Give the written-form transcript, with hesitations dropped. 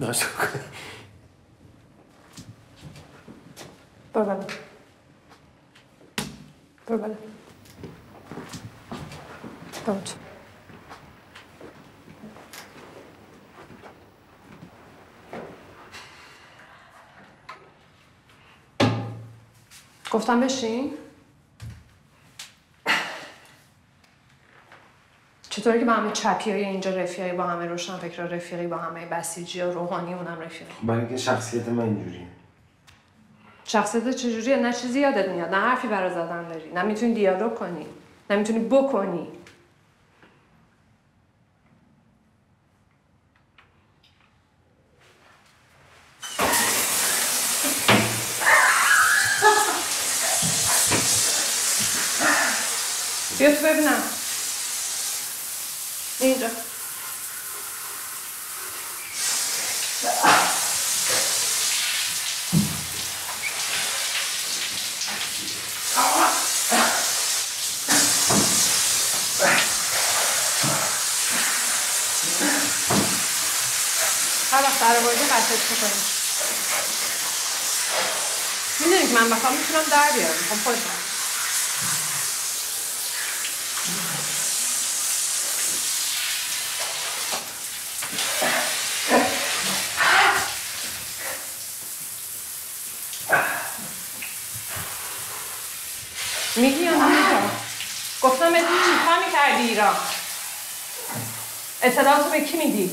ناشته کنی. برو بالا. برو بالا. برو تو. گفتم بشین؟ چطوری که با همه چپیای اینجا رفیقی، با همه روشنفکرا رفیقی، با همه بسیجی و روحانی اونم رفیقی؟ برای اینکه شخصیت من اینجوریه. شخصیت چجوریه؟ نه چیزی یادت میاد، نه حرفی برای زدن داری، نه میتونی دیالوگ کنی، نه میتونی بکنی. بیا تو ببینم. اینجا. هر وقت در آوردی قطعش میکنی. میدونی که من بخوام میتونم در بیارم. میخوام خود برم. میگی یا نمیگم؟ گفتم بهت چیکار میکردی ایران؟ اطلاعاتو به کی میدی؟